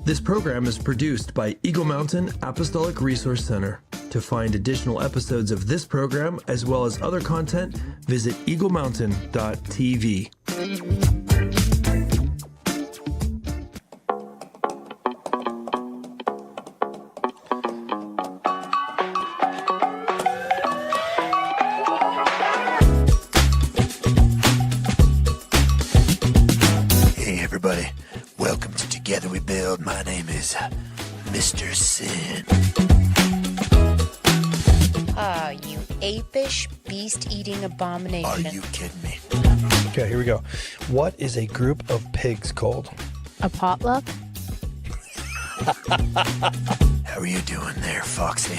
This program is produced by Eagle Mountain Apostolic Resource Center. To find additional episodes of this program, as well as other content, visit eaglemountain.tv. Hey everybody, welcome to Together We Build. My name is Mr. Sin. You apish, beast-eating abomination. Are you kidding me? Okay, here we go. What is a group of pigs called? A potluck? How are you doing there, Foxy?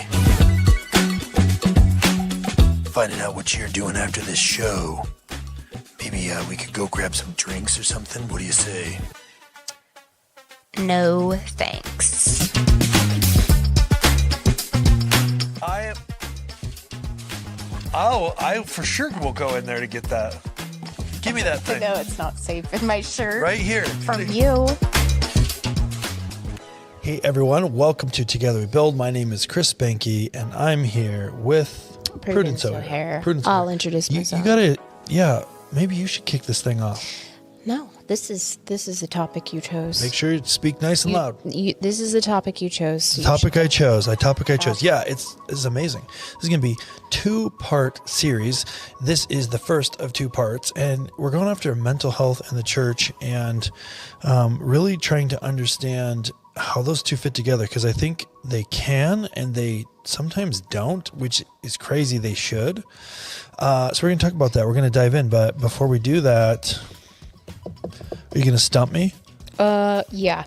Finding out what you're doing after this show. Maybe we could go grab some drinks or something. What do you say? No, thanks. I for sure will go in there to get that. Give me that thing. No, it's not safe in my shirt. Right here. From you. Hey everyone, welcome to Together We Build. My name is Chris Behnke, and I'm here with Prudence O'Haire. I'll introduce myself. You gotta, yeah, maybe you should kick this thing off. No, this is the topic you chose. Make sure you speak nice and loud. This is the topic you chose. So Topic I chose. Yeah, it's amazing. This is going to be 2-part series. This is the first of 2 parts, and we're going after mental health in the church and really trying to understand how those two fit together, because I think they can and they sometimes don't, which is crazy. They should. So we're going to talk about that. We're going to dive in, but before we do that, are you going to stump me? Yeah.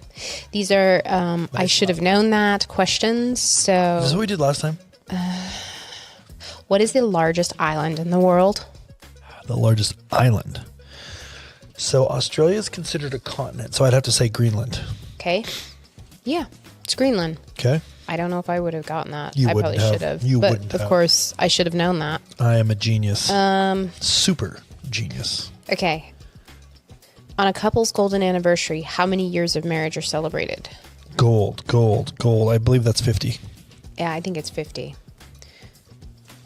These are, I should have known that questions. So, Is this what we did last time? What is the largest island in the world? The largest island. So Australia is considered a continent, so I'd have to say Greenland. Okay. Yeah, it's Greenland. Okay. I don't know if I would have gotten that. You I wouldn't probably have. should have. You but wouldn't of have. course, I should have known that. I am a genius. Super genius. Okay. On a couple's golden anniversary, how many years of marriage are celebrated? Gold. I believe that's 50. Yeah, I think it's 50.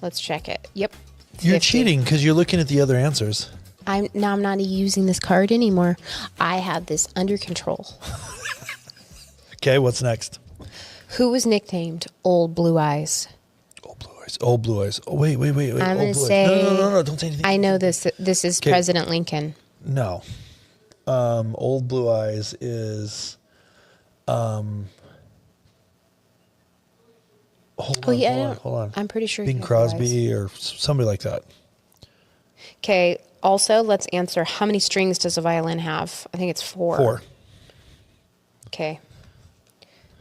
Let's check it. Yep. You're 50. cheating because you're looking at the other answers. I'm not using this card anymore. I have this under control. Okay, what's next? Who was nicknamed Old Blue Eyes? Old Blue Eyes. Oh, wait. I'm Old going to Blue Eyes. say... No, don't say anything. I know this. This is Okay. President Lincoln. No. Old Blue Eyes is... Hold on. I'm pretty sure. Bing he had blue eyes. Crosby or somebody like that. Okay. Also, let's answer. How many strings does a violin have? I think it's 4. 4. Okay.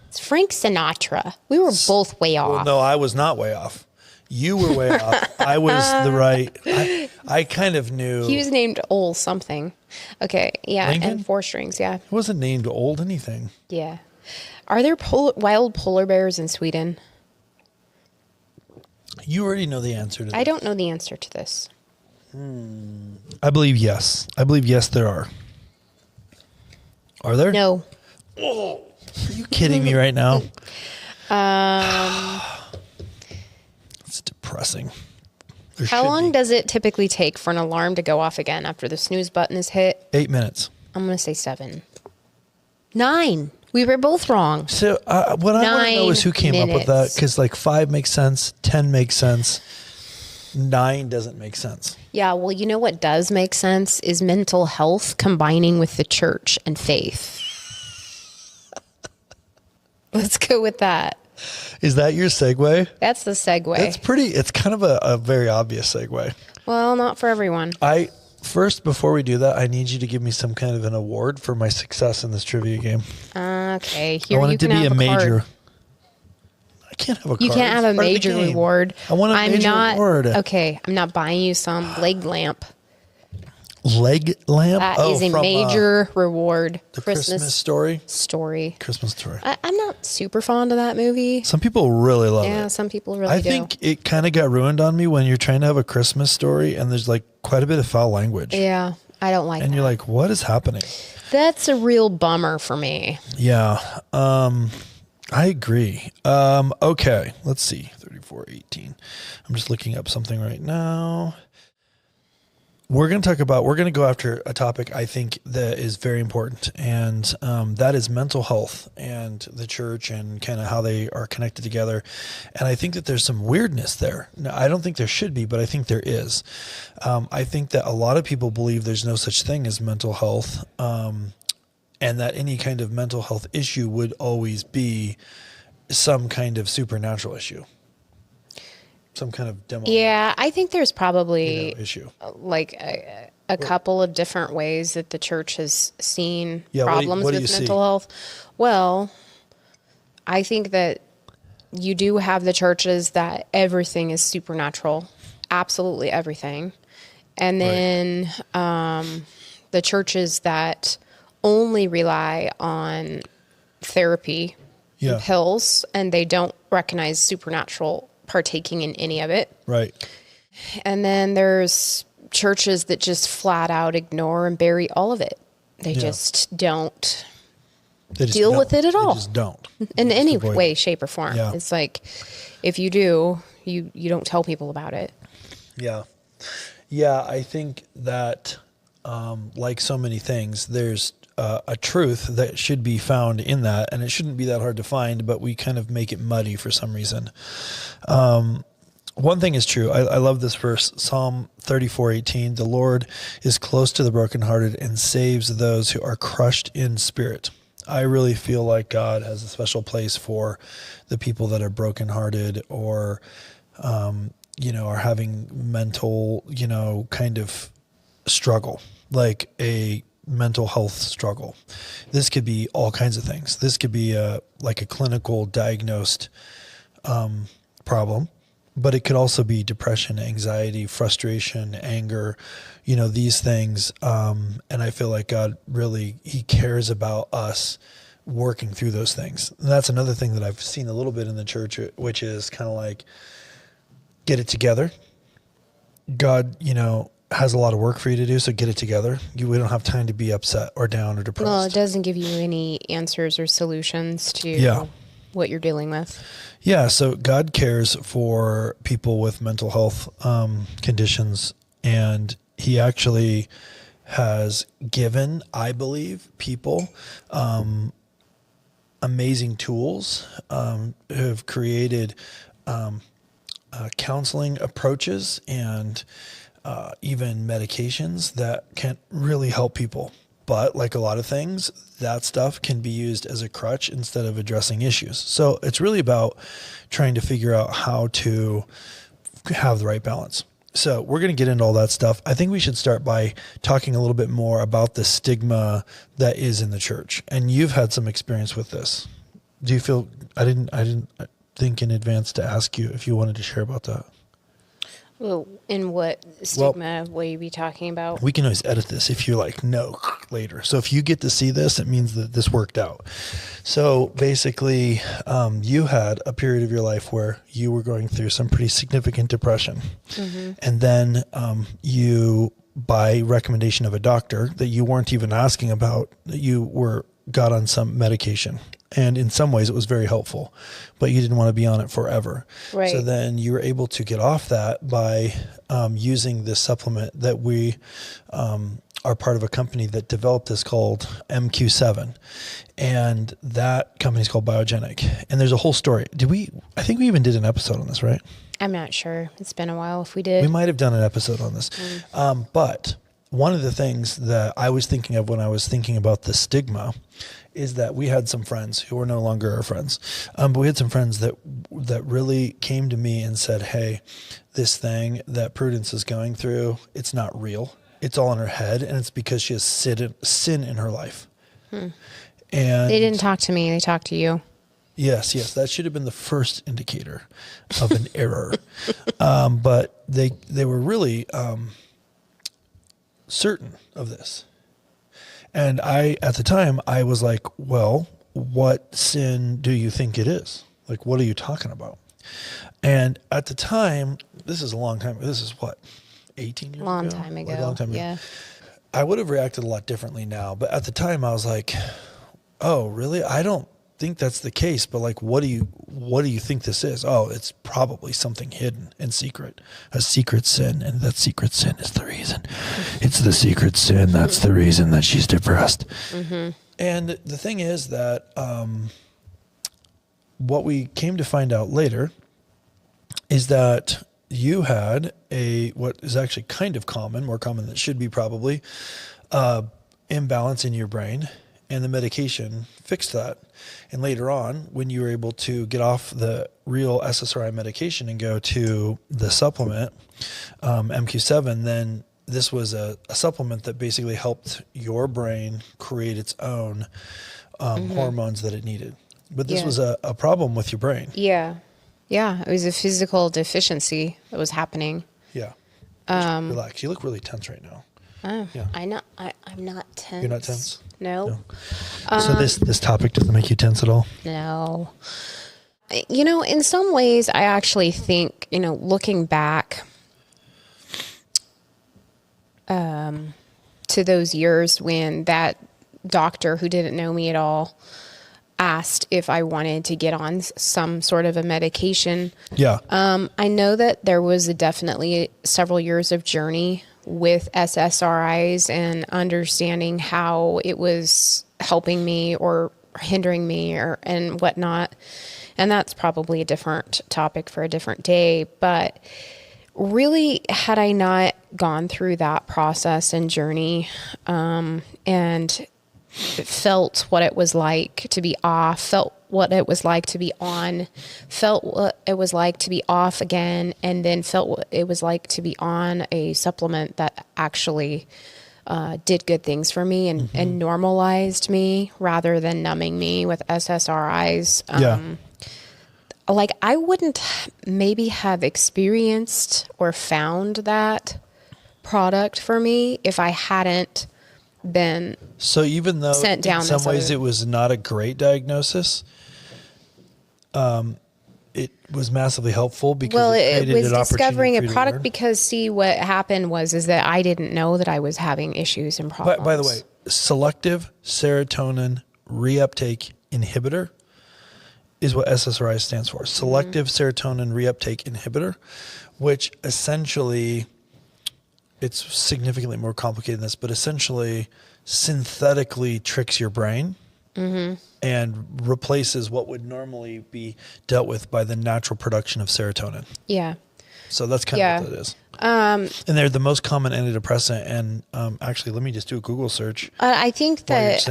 It's Frank Sinatra. We were both way off. Well, no, I was not way off. You were way off. I was the right. I kind of knew. He was named Old something. Okay. Yeah. Lincoln? And 4 strings. Yeah. He wasn't named Old anything. Yeah. Are there wild polar bears in Sweden? You already know the answer to that. I don't know the answer to this. I believe yes. There are. Are there? No. Are you kidding me right now? It's depressing. There How should long be. does it typically take for an alarm to go off again after the snooze button is hit? 8 minutes. I'm going to say 7. 9. We were both wrong. So what I want to know is who came up with that, minutes. because like 5 makes sense, 10 makes sense, 9 doesn't make sense. Yeah, well, you know what does make sense is mental health combining with the church and faith. Let's go with that. Is that your segue? That's the segue. It's kind of a very obvious segue. Well, not for everyone. First, before we do that, I need you to give me some kind of an award for my success in this trivia game. Okay, I here want you it to can be have a major. card. I can't have a card. You can't have a It's part of the major game. reward. I want a major reward. Okay, I'm not buying you some leg lamp. Leg lamp? That is a from, major reward. the Christmas story? story. Christmas story. I'm not super fond of that movie. Some people really love Yeah, it. some people really I do. think it kind of got ruined on me when you're trying to have a Christmas story and there's like quite a bit of foul language. Yeah. I don't like And that. you're like, what is happening? That's a real bummer for me. Yeah. I agree. Okay. Let's see. 34:18. I'm just looking up something right now. We're going to go after a topic I think that is very important, and that is mental health and the church and kind of how they are connected together. And I think that there's some weirdness there. Now, I don't think there should be, but I think there is. I think that a lot of people believe there's no such thing as mental health, and that any kind of mental health issue would always be some kind of supernatural issue. Some kind of demo. Yeah, I think there's probably issue. like a couple of different ways that the church has seen problems what do with you mental see? health. Well, I think that you do have the churches that everything is supernatural, absolutely everything. And then the churches that only rely on therapy Yeah. and pills, and they don't recognize supernatural partaking in any of it. Right. And then there's churches that just flat out ignore and bury all of it. They just don't They just deal don't. with it at all. They just don't. in any avoid way, shape, or form. Yeah. It's like, if you do, you don't tell people about it. Yeah. Yeah, I think that, like so many things, there's a truth that should be found in that, and it shouldn't be that hard to find, but we kind of make it muddy for some reason. One thing is true. I love this verse, Psalm 34:18. The Lord is close to the brokenhearted and saves those who are crushed in spirit. I really feel like God has a special place for the people that are brokenhearted or, are having mental, kind of struggle, like a mental health struggle. This could be all kinds of things. This could be like a clinical diagnosed problem, but it could also be depression, anxiety, frustration, anger, these things. And I feel like God really, he cares about us working through those things. And that's another thing that I've seen a little bit in the church, which is kind of like, get it together. God, has a lot of work for you to do, so get it together. We don't have time to be upset or down or depressed. Well, it doesn't give you any answers or solutions to what you're dealing with. Yeah, so God cares for people with mental health conditions, and he actually has given, I believe, people amazing tools, have created counseling approaches and even medications that can really help people. But like a lot of things, that stuff can be used as a crutch instead of addressing issues. So it's really about trying to figure out how to have the right balance. So we're going to get into all that stuff. I think we should start by talking a little bit more about the stigma that is in the church. And you've had some experience with this. Do you feel, I didn't think in advance to ask you if you wanted to share about that. Well, in what stigma will you be talking about? We can always edit this if you no later. So if you get to see this, it means that this worked out. So basically, you had a period of your life where you were going through some pretty significant depression. Mm-hmm. And then you, by recommendation of a doctor that you weren't even asking about, got on some medication. And in some ways it was very helpful, but you didn't want to be on it forever. Right. So then you were able to get off that by using this supplement that we are part of a company that developed this called MQ7. And that company is called Biogenic. And there's a whole story. I think we even did an episode on this, right? I'm not sure. It's been a while if we did. We might have done an episode on this. But one of the things that I was thinking of when I was thinking about the stigma is that we had some friends who are no longer our friends. But we had some friends that really came to me and said, hey, this thing that Prudence is going through, it's not real. It's all in her head, and it's because she has sin in her life. And They didn't talk to me. They talked to you. Yes. That should have been the first indicator of an error. But they were really certain of this. And at the time, I was like, well, what sin do you think it is? Like, what are you talking about? And at the time, this is a long time. This is what, 18 years ago? Long time ago. Like a long time ago. Yeah. I would have reacted a lot differently now. But at the time I was like, oh, really? I don't think that's the case. But like, what do you think this is? Oh, it's probably something hidden and secret, a secret sin. And that secret sin is the reason. It's the secret sin. That's the reason that she's depressed. Mm-hmm. And the thing is that what we came to find out later is that you had what is actually kind of common, more common than it should be probably, imbalance in your brain, and the medication fixed that. And later on, when you were able to get off the real SSRI medication and go to the supplement, MQ7, then this was a supplement that basically helped your brain create its own hormones that it needed. But this was a problem with your brain. Yeah. Yeah. It was a physical deficiency that was happening. Yeah. Relax. You look really tense right now. Yeah. I'm not tense. You're not tense? No. So this topic doesn't make you tense at all? No. You know, in some ways, I actually think, you know, looking back to those years when that doctor who didn't know me at all asked if I wanted to get on some sort of a medication. Yeah. I know that there was definitely several years of journey with SSRIs and understanding how it was helping me or hindering me and whatnot. And that's probably a different topic for a different day. But really, had I not gone through that process and journey, and felt what it was like to be off, felt what it was like to be on, felt what it was like to be off again, and then felt what it was like to be on a supplement that actually did good things for me and normalized me rather than numbing me with SSRIs. Like I wouldn't maybe have experienced or found that product for me if I hadn't been even though sent down in some ways it was not a great diagnosis, it was massively helpful because it was discovering a product learn. because what happened is that I didn't know that I was having issues and problems. By the way, selective serotonin reuptake inhibitor is what SSRI stands for. Selective serotonin reuptake inhibitor, which essentially, it's significantly more complicated than this, but essentially synthetically tricks your brain and replaces what would normally be dealt with by the natural production of serotonin. Yeah. So that's kind of what that is. And they're the most common antidepressant. And actually, let me just do a Google search. I think that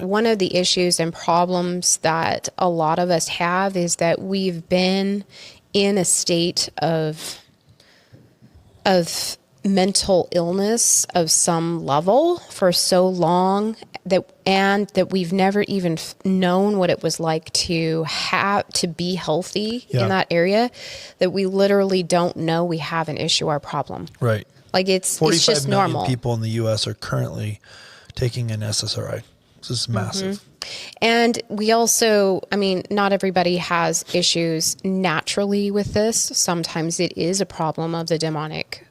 one of the issues and problems that a lot of us have is that we've been in a state of mental illness of some level for so long that we've never even known what it was like to be healthy in that area, that we literally don't know we have an issue or problem. Right. Like it's just normal. 45 million people in the U.S. are currently taking an SSRI. This is massive. And we also, I mean, not everybody has issues naturally with this. Sometimes it is a problem of the demonic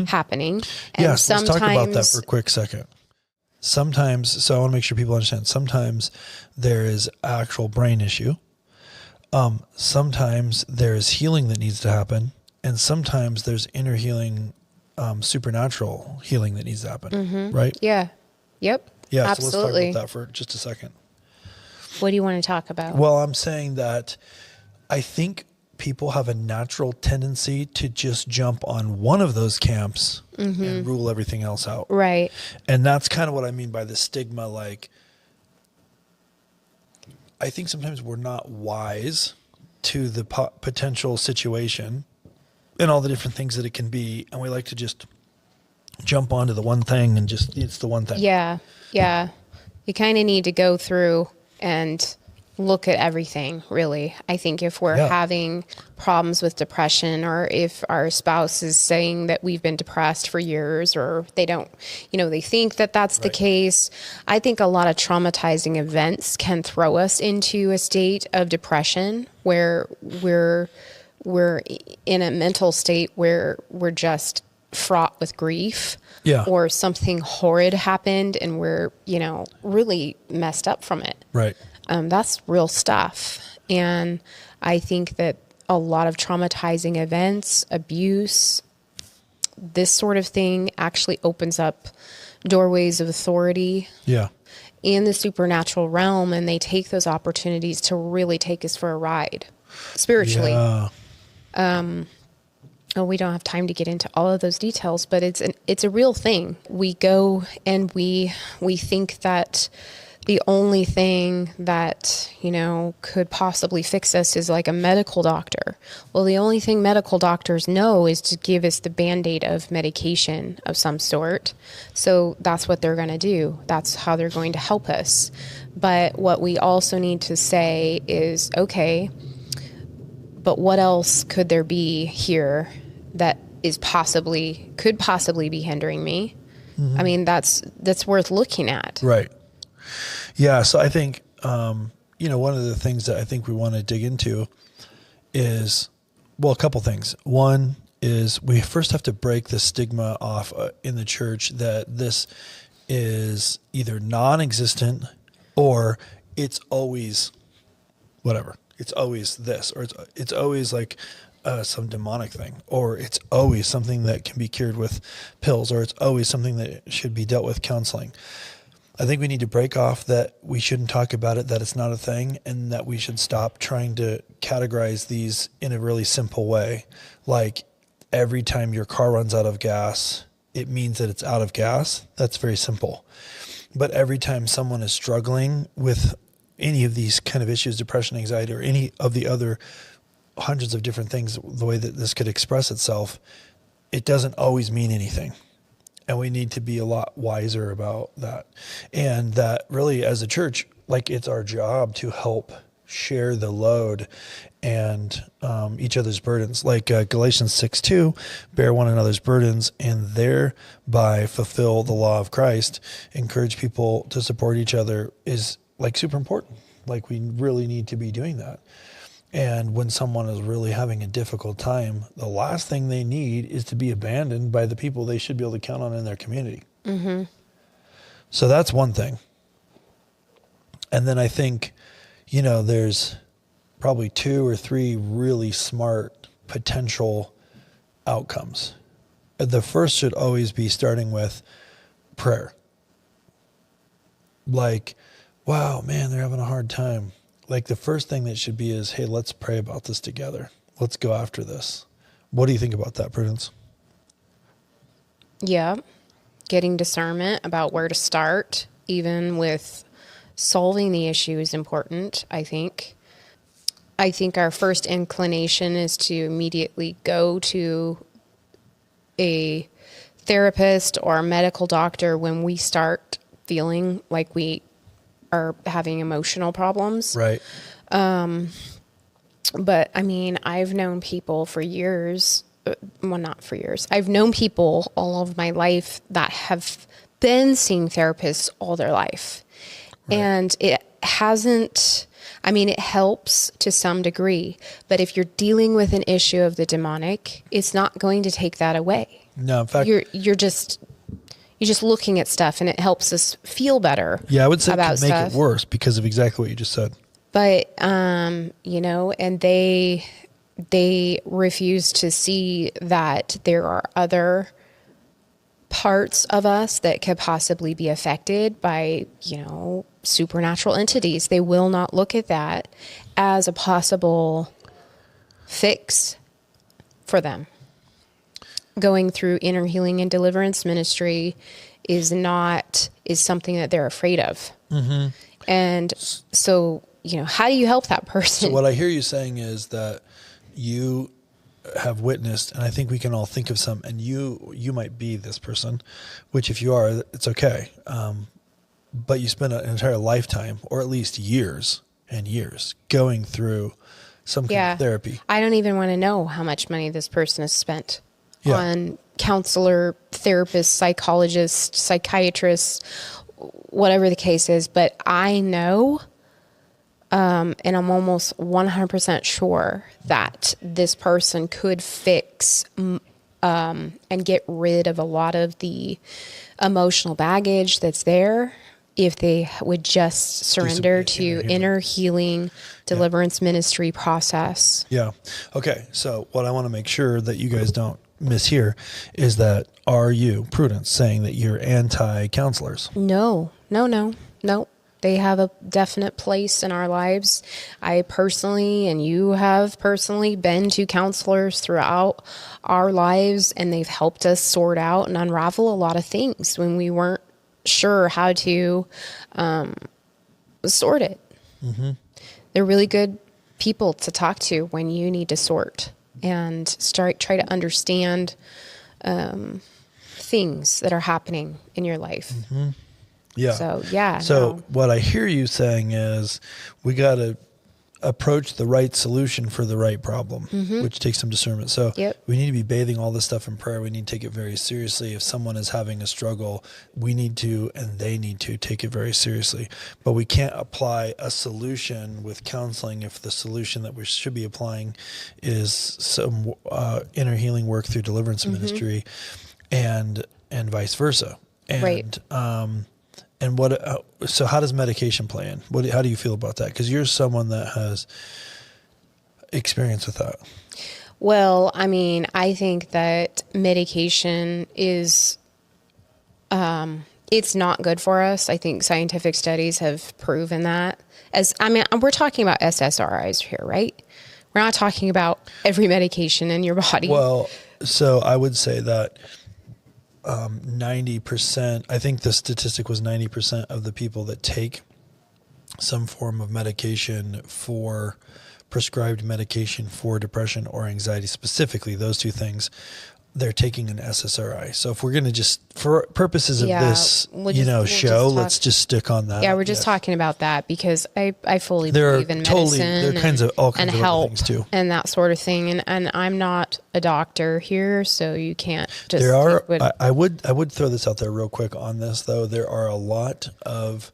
happening. And yes, let's talk about that for a quick second. Sometimes, so I want to make sure people understand, sometimes there is actual brain issue. Sometimes there is healing that needs to happen. And sometimes there's inner healing, supernatural healing that needs to happen. Right? Yeah. Yep. Yeah. Absolutely. So let's talk about that for just a second. What do you want to talk about? Well, I'm saying that I think people have a natural tendency to just jump on one of those camps and rule everything else out. Right. And that's kind of what I mean by the stigma. Like, I think sometimes we're not wise to the potential situation and all the different things that it can be. And we like to just jump onto the one thing and just, it's the one thing. Yeah. Yeah. You kind of need to go through and look at everything, really. I think if we're having problems with depression, or if our spouse is saying that we've been depressed for years, or they don't, they think that that's the case. I think a lot of traumatizing events can throw us into a state of depression where we're in a mental state where we're just fraught with grief, Yeah. or something horrid happened and we're, really messed up from it. Right. That's real stuff. And I think that a lot of traumatizing events, abuse, this sort of thing actually opens up doorways of authority Yeah. in the supernatural realm, and they take those opportunities to really take us for a ride spiritually. Yeah. We don't have time to get into all of those details, but it's a real thing. We go and we think that the only thing that, could possibly fix us is like a medical doctor. Well, the only thing medical doctors know is to give us the Band-Aid of medication of some sort. So that's what they're going to do. That's how they're going to help us. But what we also need to say is, okay, but what else could there be here that could possibly be hindering me? I mean, that's worth looking at. Right. Yeah. So I think, one of the things that I think we want to dig into is, a couple things. One is we first have to break the stigma off in the church that this is either non-existent or it's always whatever. It's always this, or it's always like some demonic thing, or it's always something that can be cured with pills, or it's always something that should be dealt with counseling. I think we need to break off that we shouldn't talk about it, that it's not a thing, and that we should stop trying to categorize these in a really simple way. Like every time your car runs out of gas, it means that it's out of gas. That's very simple. But every time someone is struggling with any of these kind of issues, depression, anxiety, or any of the other hundreds of different things, the way that this could express itself, it doesn't always mean anything. And we need to be a lot wiser about that. And that really, as a church, like it's our job to help share the load and each other's burdens. Like Galatians 6:2, bear one another's burdens and thereby fulfill the law of Christ. Encourage people to support each other is like super important. Like we really need to be doing that. And when someone is really having a difficult time, the last thing they need is to be abandoned by the people they should be able to count on in their community. Mm-hmm. So that's one thing. And then I think, there's probably 2 or 3 really smart potential outcomes. The first should always be starting with prayer. Like, wow, man, they're having a hard time. Like the first thing that should be is, hey, let's pray about this together. Let's go after this. What do you think about that, Prudence? Yeah. Getting discernment about where to start, even with solving the issue, is important, I think. I think our first inclination is to immediately go to a therapist or a medical doctor when we start feeling like we are having emotional problems. Right. But I mean, I've known people for years, well, not for years. I've known people all of my life that have been seeing therapists all their life. Right. And it hasn't, it helps to some degree, but if you're dealing with an issue of the demonic, it's not going to take that away. No, in fact, you're just looking at stuff, and it helps us feel better. Yeah, I would say about it could make stuff. it worse because of exactly what you just said. But, and they refuse to see that there are other parts of us that could possibly be affected by, supernatural entities. They will not look at that as a possible fix for them. Going through inner healing and deliverance ministry is something that they're afraid of. Mm-hmm. And so, how do you help that person? So what I hear you saying is that you have witnessed, and I think we can all think of some, and you might be this person, which if you are, it's okay. But you spend an entire lifetime, or at least years and years, going through some kind of therapy. I don't even want to know how much money this person has spent on counselor, therapist, psychologist, psychiatrist, whatever the case is. But I know, and I'm almost 100% sure that this person could fix and get rid of a lot of the emotional baggage that's there if they would just surrender to inner healing, deliverance ministry process. Yeah. Okay. So what I want to make sure that you guys don't miss here is that, are you, Prudence, saying that you're anti-counselors? No. They have a definite place in our lives. I personally, and you have personally, been to counselors throughout our lives, and they've helped us sort out and unravel a lot of things when we weren't sure how to sort it. Mm-hmm. They're really good people to talk to when you need to sort and try to understand things that are happening in your life. Mm-hmm. Yeah. So what I hear you saying is we got to approach the right solution for the right problem, which takes some discernment. So we need to be bathing all this stuff in prayer. We need to take it very seriously. If someone is having a struggle, we need to, and they need to take it very seriously. But we can't apply a solution with counseling if the solution that we should be applying is some inner healing work through deliverance ministry and vice versa. And, right. And so how does medication play in? How do you feel about that? Because you're someone that has experience with that. Well, I mean, I think that medication is, it's not good for us. I think scientific studies have proven that. We're talking about SSRIs here, right? We're not talking about every medication in your body. Well, so I would say that 90%, I think the statistic was 90% of the people that take some form of medication for prescribed medication for depression or anxiety, specifically those two things, they're taking an SSRI. So if we're going to just, for purposes of this, show, let's just stick on that. Yeah, we're just talking about that because I fully believe in medicine. There are kinds of all kinds of help other things too, and that sort of thing. And I'm not a doctor here, so you can't just. There are. I would throw this out there real quick on this though. There are a lot of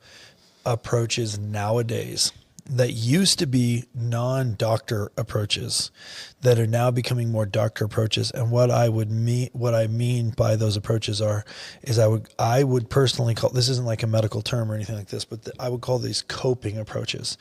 approaches nowadays that used to be non-doctor approaches that are now becoming more doctor approaches. And what I mean by those approaches is I would personally call, this isn't like a medical term or anything like this, but I would call these coping approaches.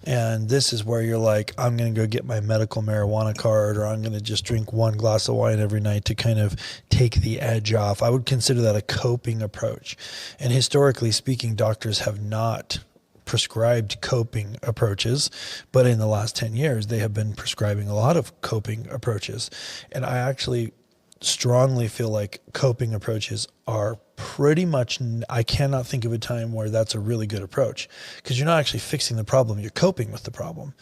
And this is where you're like, I'm going to go get my medical marijuana card, or I'm going to just drink one glass of wine every night to kind of take the edge off. I would consider that a coping approach. And historically speaking, doctors have not prescribed coping approaches, but in the last 10 years, they have been prescribing a lot of coping approaches. And I actually strongly feel like coping approaches are pretty much, I cannot think of a time where that's a really good approach, because you're not actually fixing the problem, you're coping with the problem.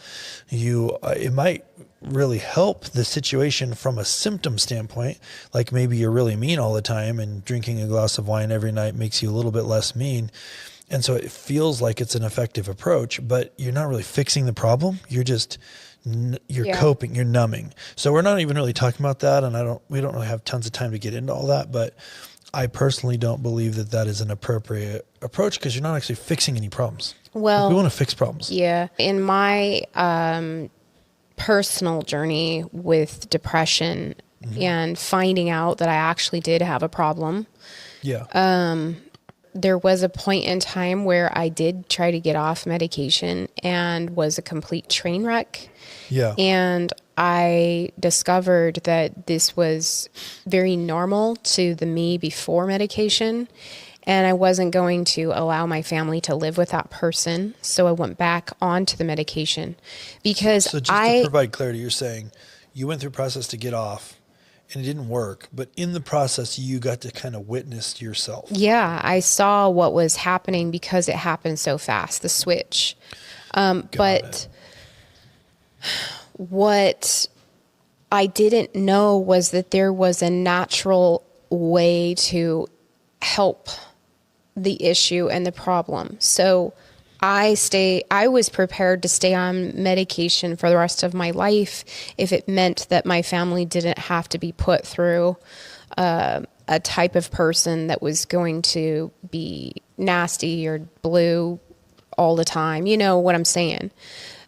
It might really help the situation from a symptom standpoint, like maybe you're really mean all the time and drinking a glass of wine every night makes you a little bit less mean. And so it feels like it's an effective approach, but you're not really fixing the problem. You're just, coping, you're numbing. So we're not even really talking about that. And we don't really have tons of time to get into all that, but I personally don't believe that is an appropriate approach, because you're not actually fixing any problems. Well, we want to fix problems. Yeah. In my personal journey with depression and finding out that I actually did have a problem. Yeah. There was a point in time where I did try to get off medication and was a complete train wreck. Yeah. And I discovered that this was very normal to the me before medication, and I wasn't going to allow my family to live with that person. So I went back onto the medication because So just to provide clarity, you're saying you went through a process to get off, and it didn't work, but in the process, you got to kind of witness yourself. Yeah, I saw what was happening because it happened so fast, the switch. But what I didn't know was that there was a natural way to help the issue and the problem. So I was prepared to stay on medication for the rest of my life if it meant that my family didn't have to be put through a type of person that was going to be nasty or blue all the time. You know what I'm saying?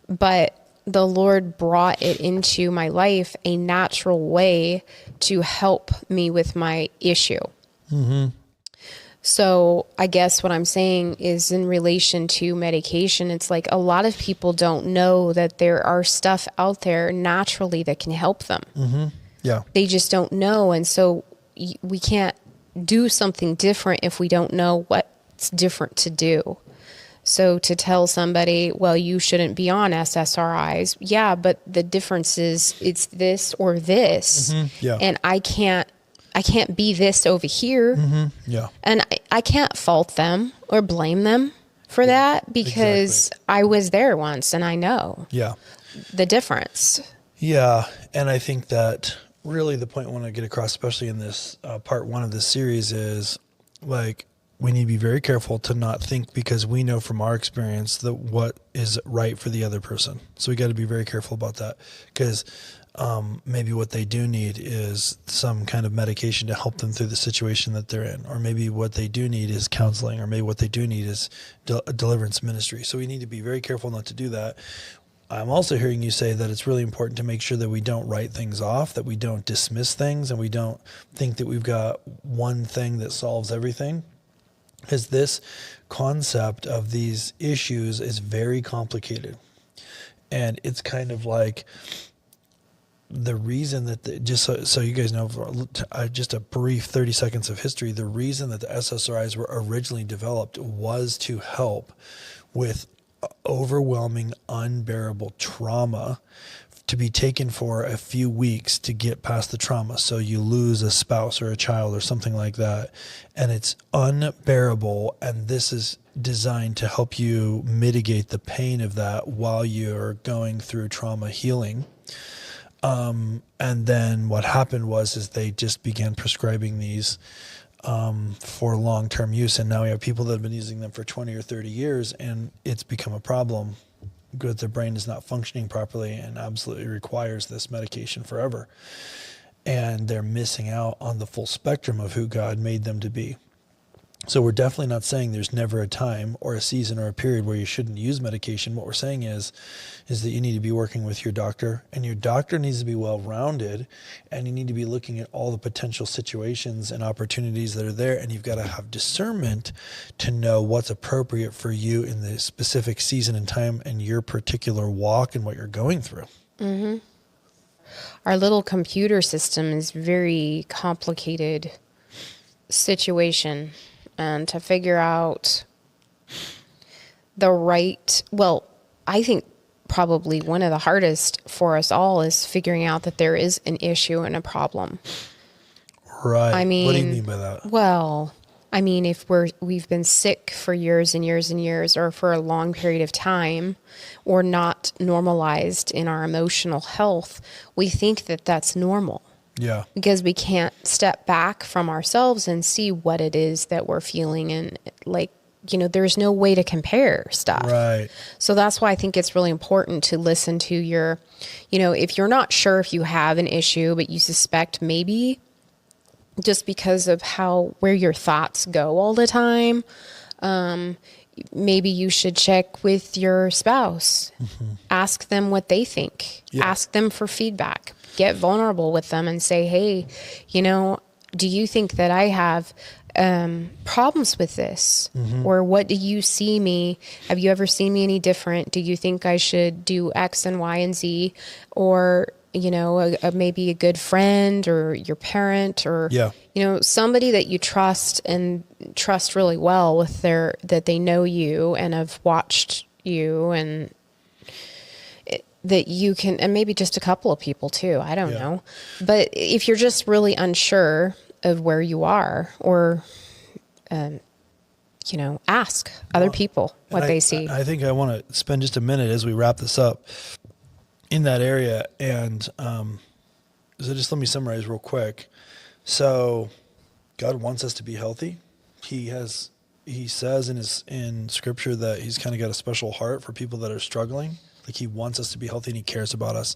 But the Lord brought it into my life a natural way to help me with my issue. So I guess what I'm saying is in relation to medication, it's like a lot of people don't know that there are stuff out there naturally that can help them. Yeah. They just don't know. And so we can't do something different if we don't know what's different to do. So to tell somebody, well, you shouldn't be on SSRIs. Yeah, but the difference is it's this or this. Yeah. And I can't be this over here. Yeah. And I can't fault them or blame them for that because I was there once and I know Yeah. the difference. Yeah. And I think that really the point I want to get across, especially in this part one of this series, is like, we need to be very careful to not think because we know from our experience that what is right for the other person. So we got to be very careful about that because maybe what they do need is some kind of medication to help them through the situation that they're in. Or maybe what they do need is counseling, or maybe what they do need is a deliverance ministry. So we need to be very careful not to do that. I'm also hearing you say that it's really important to make sure that we don't write things off, that we don't dismiss things, and we don't think that we've got one thing that solves everything. Because this concept of these issues is very complicated. And it's kind of like the reason that, just so you guys know, just a brief 30 seconds of history, the reason that the SSRIs were originally developed was to help with overwhelming, unbearable trauma to be taken for a few weeks to get past the trauma. So you lose a spouse or a child or something like that, and it's unbearable. And this is designed to help you mitigate the pain of that while you're going through trauma healing. And then what happened is they just began prescribing these for long-term use. And now we have people that have been using them for 20 or 30 years, and it's become a problem because their brain is not functioning properly and absolutely requires this medication forever. And they're missing out on the full spectrum of who God made them to be. So we're definitely not saying there's never a time or a season or a period where you shouldn't use medication. What we're saying is that you need to be working with your doctor, and your doctor needs to be well-rounded, and you need to be looking at all the potential situations and opportunities that are there, and you've got to have discernment to know what's appropriate for you in the specific season and time and your particular walk and what you're going through. Mm-hmm. Our little computer system is very complicated situation. And to figure out the right, well, I think probably one of the hardest for us all is figuring out that there is an issue and a problem. Right. I mean, what do you mean by that? Well, I mean, if we've been sick for years and years and years, or for a long period of time, or not normalized in our emotional health, we think that that's normal. Yeah. Because we can't step back from ourselves and see what it is that we're feeling. And there's no way to compare stuff. Right. So that's why I think it's really important to listen to your, if you're not sure if you have an issue, but you suspect maybe just because of where your thoughts go all the time, maybe you should check with your spouse. Mm-hmm. Ask them what they think. Yeah. Ask them for feedback. Get vulnerable with them and say, hey, do you think that I have problems with this? Mm-hmm. Or what do you see me? Have you ever seen me any different? Do you think I should do X and Y and Z? Or, maybe a good friend or your parent or, somebody that you trust and trust really well with that they know you and have watched you, and that you can, and maybe just a couple of people too. I don't know. But if you're just really unsure of where you are, or, ask other people what they see. I think I want to spend just a minute as we wrap this up in that area. And so just let me summarize real quick. So God wants us to be healthy. He says in scripture that he's kind of got a special heart for people that are struggling. Like he wants us to be healthy and he cares about us.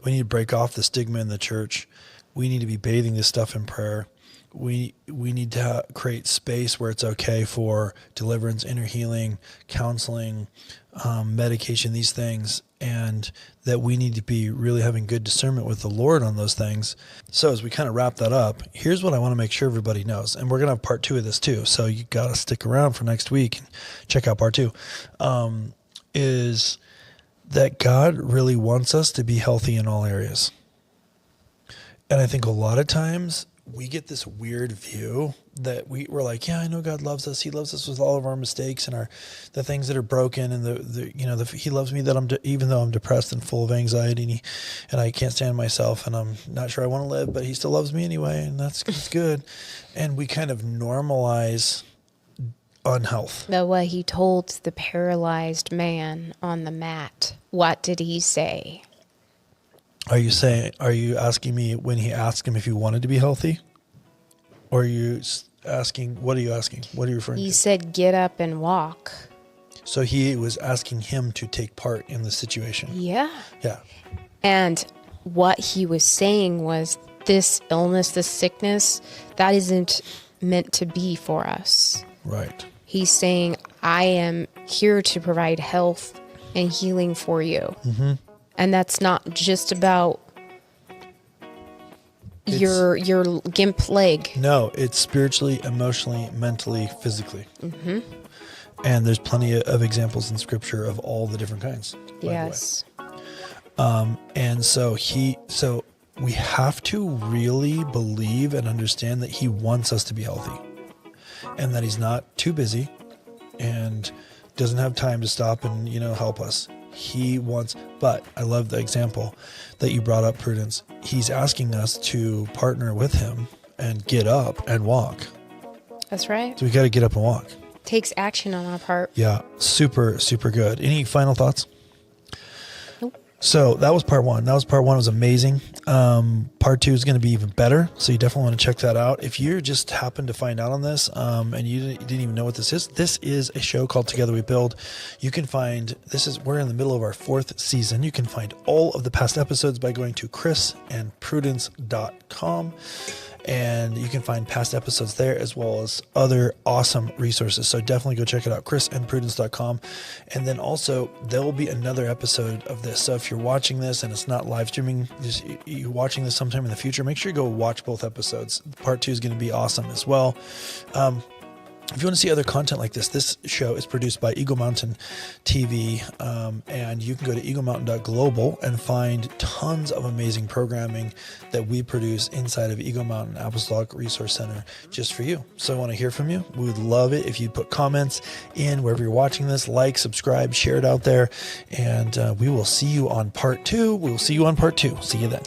We need to break off the stigma in the church. We need to be bathing this stuff in prayer. we need to create space where it's okay for deliverance, inner healing, counseling, medication, these things, and that we need to be really having good discernment with the Lord on those things. So as we kind of wrap that up, here's what I want to make sure everybody knows, and we're going to have part 2 of this too. So you got to stick around for next week and check out part 2, is that God really wants us to be healthy in all areas. And I think a lot of times we get this weird view that we're like, yeah, I know God loves us. He loves us with all of our mistakes and the things that are broken, and He loves me that even though I'm depressed and full of anxiety, and I can't stand myself, and I'm not sure I want to live, but He still loves me anyway, and that's good. And we kind of normalize unhealth. But what He told the paralyzed man on the mat, what did He say? Are you asking me when He asked him if he wanted to be healthy? Or are you asking, what are you asking? What are you referring to? He said, get up and walk. So He was asking him to take part in the situation. Yeah. Yeah. And what He was saying was, this illness, this sickness, that isn't meant to be for us. Right. He's saying, I am here to provide health and healing for you. Mm-hmm. And that's not just about your gimp leg. No, it's spiritually, emotionally, mentally, physically. Mm-hmm. And there's plenty of examples in Scripture of all the different kinds. Yes. And so we have to really believe and understand that He wants us to be healthy, and that He's not too busy and doesn't have time to stop and help us. He wants, but I love the example that you brought up, Prudence. He's asking us to partner with Him and get up and walk. That's right. So we got to get up and walk. Takes action on our part. Yeah, super, super good. Any final thoughts? Nope. So that was part 1. It was amazing. Part 2 is going to be even better. So you definitely want to check that out. If you just happened to find out on this, and you didn't even know what this is a show called Together We Build. You can find, we're in the middle of our 4th season. You can find all of the past episodes by going to chrisandprudence.com. And you can find past episodes there, as well as other awesome resources. So definitely go check it out, chrisandprudence.com. And then also there will be another episode of this. So if you're watching this and it's not live streaming, just you're watching this sometime in the future, make sure you go watch both episodes. Part 2 is going to be awesome as well. If you want to see other content like this show is produced by Eagle Mountain TV, and you can go to eaglemountain.global and find tons of amazing programming that we produce inside of Eagle Mountain Apostolic Resource Center just for you. So I want to hear from you. We would love it if you put comments in wherever you're watching this, like, subscribe, share it out there, and we will see you on part 2. We will see you on part 2. See you then.